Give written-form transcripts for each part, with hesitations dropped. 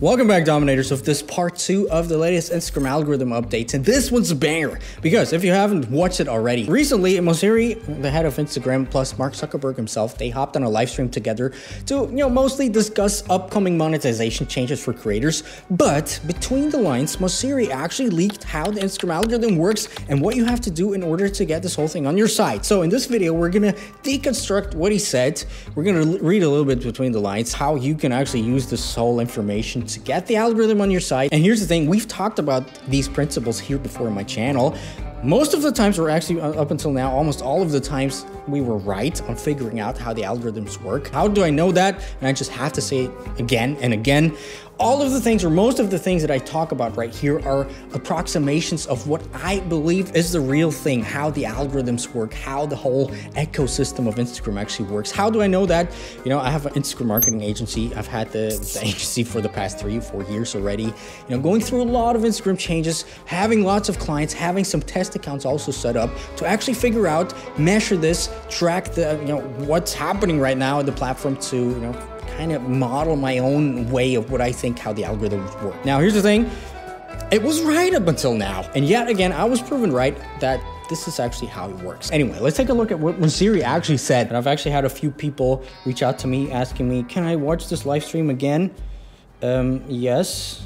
Welcome back, Dominators, of this part 2 of the latest Instagram algorithm updates, and this one's a banger because if you haven't watched it already, recently Mosseri, the head of Instagram, plus Mark Zuckerberg himself, they hopped on a live stream together to mostly discuss upcoming monetization changes for creators. But between the lines, Mosseri actually leaked how the Instagram algorithm works and what you have to do in order to get this whole thing on your side. So in this video, we're gonna deconstruct what he said. We're gonna read a little bit between the lines how you can actually use this whole information to get the algorithm on your side. And here's the thing, we've talked about these principles here before on my channel. Most of the times, or actually up until now, almost all of the times, we were right on figuring out how the algorithms work. How do I know that? And I just have to say it again and again. All of the things, or most of the things that I talk about right here are approximations of what I believe is the real thing, how the algorithms work, how the whole ecosystem of Instagram actually works. How do I know that? I have an Instagram marketing agency. I've had the agency for the past 3 or 4 years already. Going through a lot of Instagram changes, having lots of clients, having some test accounts also set up to actually figure out, measure this, track the, what's happening right now at the platform to, kind of model my own way of what I think how the algorithms work. Now, here's the thing. It was right up until now. And yet again, I was proven right that this is actually how it works. Anyway, let's take a look at what Mosseri actually said. And I've actually had a few people reach out to me asking me, can I watch this live stream again? Yes.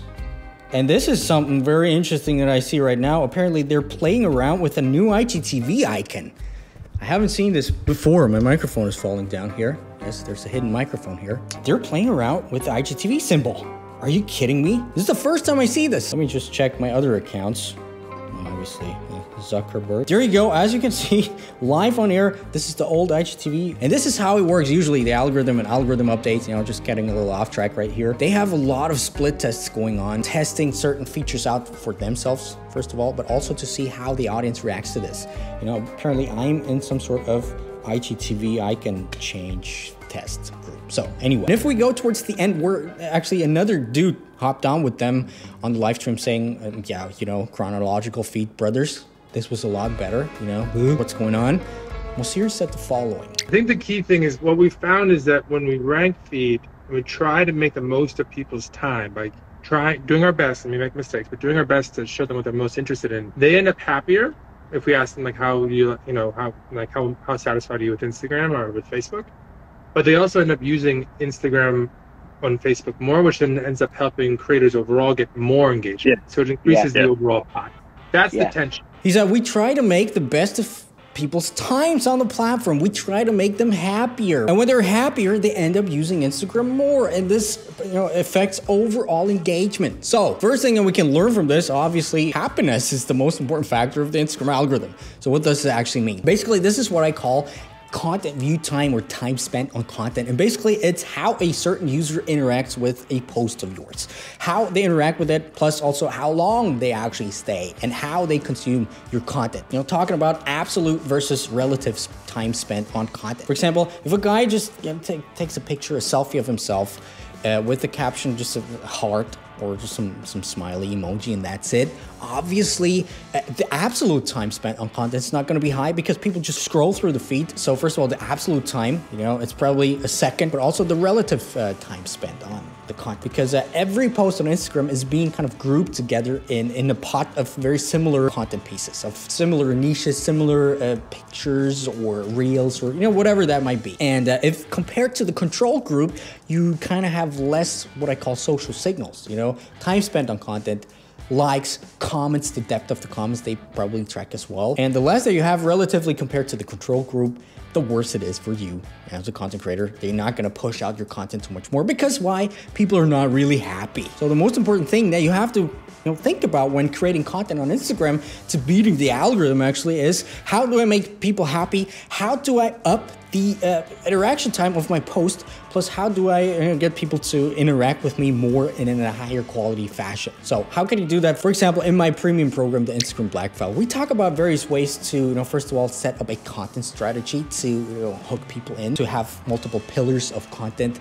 And this is something very interesting that I see right now. Apparently, they're playing around with a new IGTV icon. I haven't seen this before. My microphone is falling down here. Yes, there's a hidden microphone here. They're playing around with the IGTV symbol. Are you kidding me? This is the first time I see this. Let me just check my other accounts. Obviously, Zuckerberg. There you go. As you can see, live on air, this is the old IGTV. And this is how it works usually, the algorithm and algorithm updates, just getting a little off track right here. They have a lot of split tests going on, testing certain features out for themselves, first of all, but also to see how the audience reacts to this. Apparently I'm in some sort of IGTV icon change test group. So anyway, if we go towards the end, we're actually another dude hopped on with them on the live stream saying, chronological feed brothers, this was a lot better, what's going on? Mosseri said the following. I think the key thing is what we found is that when we rank feed, we try to make the most of people's time by doing our best, and we make mistakes, but doing our best to show them what they're most interested in. They end up happier if we ask them how satisfied are you with Instagram or with Facebook? But they also end up using Instagram on Facebook more, which then ends up helping creators overall get more engagement. Yeah. So it increases the overall pie. That's the tension. He said, we try to make the best of people's times on the platform. We try to make them happier. And when they're happier, they end up using Instagram more. And this, affects overall engagement. So first thing that we can learn from this, obviously, happiness is the most important factor of the Instagram algorithm. So what does it actually mean? Basically, this is what I call content view time, or time spent on content. And basically it's how a certain user interacts with a post of yours, how they interact with it, plus also how long they actually stay and how they consume your content. Talking about absolute versus relative time spent on content. For example, if a guy just takes a picture, a selfie of himself with the caption just a heart or just some smiley emoji, and that's it. Obviously, the absolute time spent on content is not going to be high because people just scroll through the feed. So first of all, the absolute time, it's probably a second, but also the relative time spent on the content, because every post on Instagram is being kind of grouped together in a pot of very similar content pieces, of similar niches, similar pictures or reels, or whatever that might be. And if compared to the control group, you kind of have less what I call social signals, time spent on content, likes, comments, the depth of the comments they probably track as well. And the less that you have relatively compared to the control group, the worse it is for you as a content creator. They're not going to push out your content too much more, because why? People are not really happy. So the most important thing that you have to think about when creating content on Instagram to beating the algorithm actually is, how do I make people happy? How do I up the interaction time of my post? Plus, how do I get people to interact with me more and in a higher quality fashion? So how can you do that? For example, in my premium program, the Instagram Black File, we talk about various ways to, first of all, set up a content strategy to hook people in, to have multiple pillars of content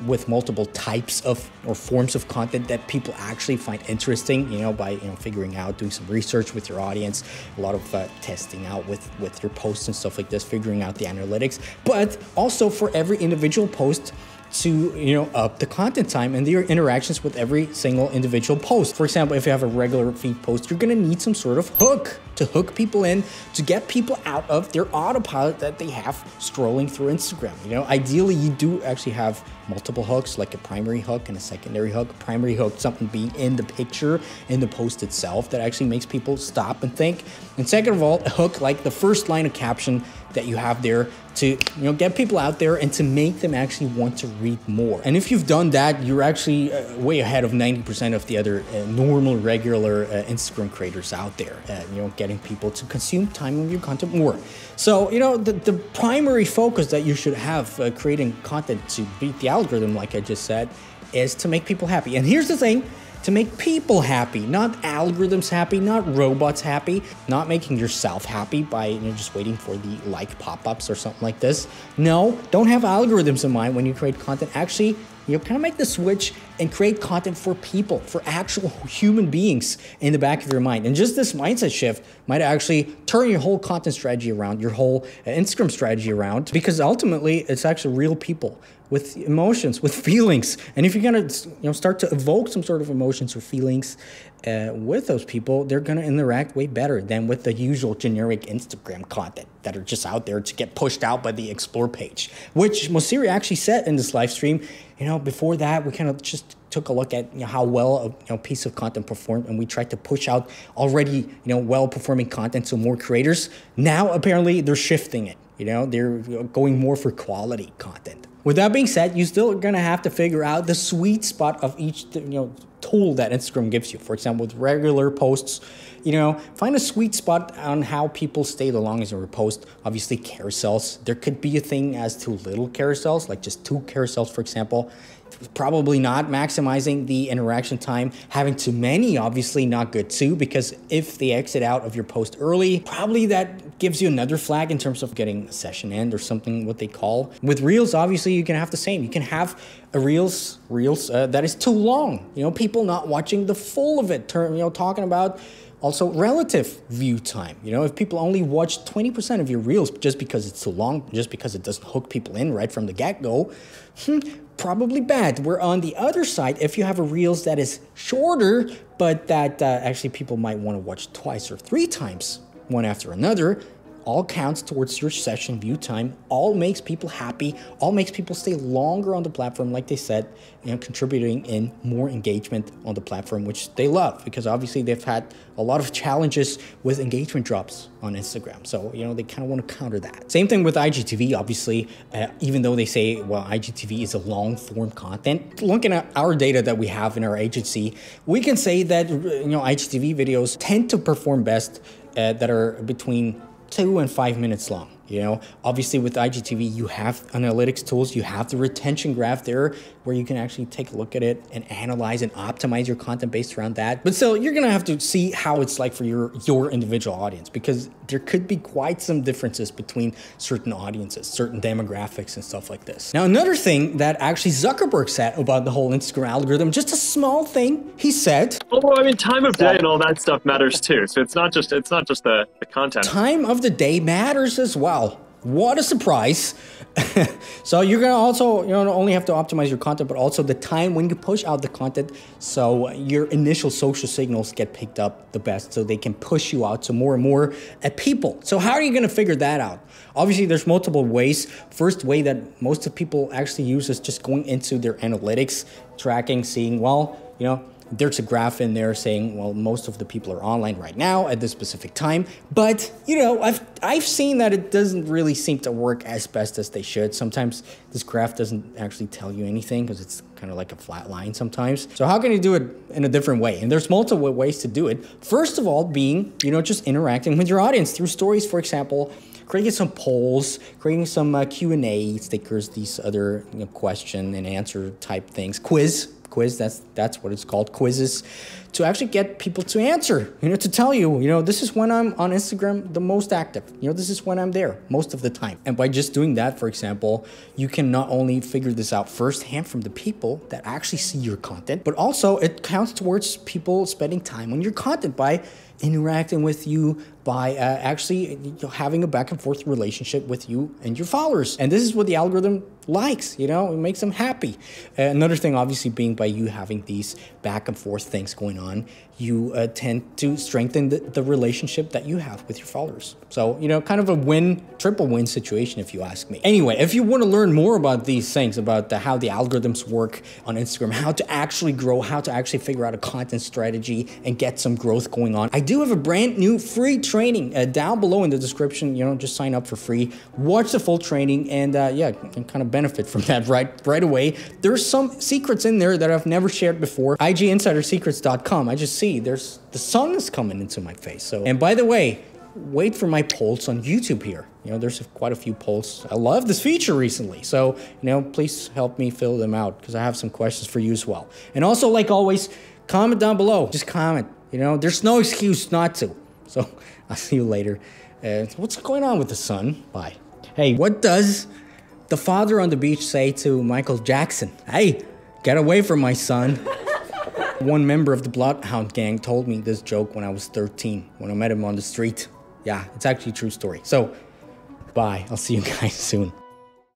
with multiple types of or forms of content that people actually find interesting, by figuring out, doing some research with your audience, a lot of testing out with your posts and stuff like this, figuring out the analytics. But also for every individual post, to, you know, up the content time and your interactions with every single individual post. For example, if you have a regular feed post, you're gonna need some sort of hook to hook people in, to get people out of their autopilot that they have scrolling through Instagram. You know, ideally you do actually have multiple hooks, like a primary hook and a secondary hook. Primary hook, something being in the picture, in the post itself, that actually makes people stop and think. And second of all, a hook like the first line of caption that you have there to, you know, get people out there and to make them actually want to read more. And if you've done that, you're actually way ahead of 90% of the other normal, regular Instagram creators out there, you know, getting people to consume time of your content more. So, you know, the primary focus that you should have creating content to beat the algorithm, like I just said, is to make people happy. And here's the thing, to make people happy, not algorithms happy, not robots happy, not making yourself happy by, you know, just waiting for the like pop-ups or something like this. No, don't have algorithms in mind when you create content. Actually, you know, kind of make the switch and create content for people, for actual human beings in the back of your mind. And just this mindset shift might actually turn your whole content strategy around, your whole Instagram strategy around, because ultimately it's actually real people with emotions, with feelings. And if you're gonna, you know, start to evoke some sort of emotions or feelings with those people, they're gonna interact way better than with the usual generic Instagram content that are just out there to get pushed out by the explore page, which Mosseri actually said in this live stream. You know, before that, we kind of just took a look at, you know, how well a piece of content performed, and we tried to push out already, you know, well-performing content to more creators. Now, apparently, they're shifting it. You know, they're going more for quality content. With that being said, you're still gonna have to figure out the sweet spot of each, you know, tool that Instagram gives you. For example, with regular posts, you know, find a sweet spot on how people stay the longest in your post. Obviously, carousels. There could be a thing as to little carousels, like just 2 carousels, for example. Probably not maximizing the interaction time. Having too many, obviously not good too, because if they exit out of your post early, probably that gives you another flag in terms of getting a session end or something, what they call. With Reels, obviously you can have the same. You can have a Reels that is too long. You know, people not watching the full of it. You know, talking about also relative view time. You know, if people only watch 20% of your Reels just because it's too long, just because it doesn't hook people in right from the get-go, probably bad. Where on the other side, if you have a Reels that is shorter, but that actually people might want to watch twice or 3 times, one after another, all counts towards your session view time, all makes people happy, all makes people stay longer on the platform, like they said, you know, contributing in more engagement on the platform, which they love, because obviously they've had a lot of challenges with engagement drops on Instagram. So, you know, they kind of want to counter that. Same thing with IGTV, obviously, even though they say, well, IGTV is a long form content. Looking at our data that we have in our agency, we can say that, you know, IGTV videos tend to perform best that are between 2 and 5 minutes long. You know, obviously with IGTV, you have analytics tools, you have the retention graph there where you can actually take a look at it and analyze and optimize your content based around that. But still, you're gonna have to see how it's like for your individual audience, because there could be quite some differences between certain audiences, certain demographics and stuff like this. Now, another thing that actually Zuckerberg said about the whole Instagram algorithm, just a small thing, he said, well, I mean, time of day and all that stuff matters too. So it's not just the content. Time of the day matters as well. What a surprise. So you're gonna also, you know, not only have to optimize your content, but also the time when you push out the content, so your initial social signals get picked up the best, so they can push you out to more and more people. So how are you gonna figure that out? Obviously, there's multiple ways. First way that most of people actually use is just going into their analytics, tracking, seeing, well, you know, there's a graph in there saying, well, most of the people are online right now at this specific time. But, you know, I've seen that it doesn't really seem to work as best as they should. Sometimes this graph doesn't actually tell you anything because it's kind of like a flat line sometimes. So how can you do it in a different way? And there's multiple ways to do it. First of all, being, you know, just interacting with your audience through stories, for example, creating some polls, creating some Q&A stickers, these other, you know, question and answer type things, quiz, that's what it's called, quizzes, to actually get people to answer, you know, to tell you, you know, this is when I'm on Instagram the most active, you know, this is when I'm there most of the time. And by just doing that, for example, you can not only figure this out firsthand from the people that actually see your content, but also it counts towards people spending time on your content by interacting with you by actually having a back and forth relationship with you and your followers. And this is what the algorithm likes, you know, it makes them happy. Another thing, obviously, being by you having these back and forth things going on, you tend to strengthen the relationship that you have with your followers. So, you know, kind of a win, triple win situation, if you ask me. Anyway, if you want to learn more about these things, about how the algorithms work on Instagram, how to actually grow, how to actually figure out a content strategy and get some growth going on, I do have a brand new free training down below in the description. You know, just sign up for free, watch the full training, and yeah, you can kind of benefit from that right away. There's some secrets in there that I've never shared before. IGinsidersecrets.com. I just see the sun is coming into my face. So, and by the way, wait for my polls on YouTube here. You know, there's quite a few polls. I love this feature recently. So, you know, please help me fill them out because I have some questions for you as well. And also, like always, comment down below. Just comment. You know, there's no excuse not to. So, I'll see you later. What's going on with the sun? Bye. Hey, what does the father on the beach say to Michael Jackson? Hey, get away from my son. One member of the Bloodhound gang told me this joke when I was 13, when I met him on the street. Yeah, it's actually a true story. So, bye. I'll see you guys soon.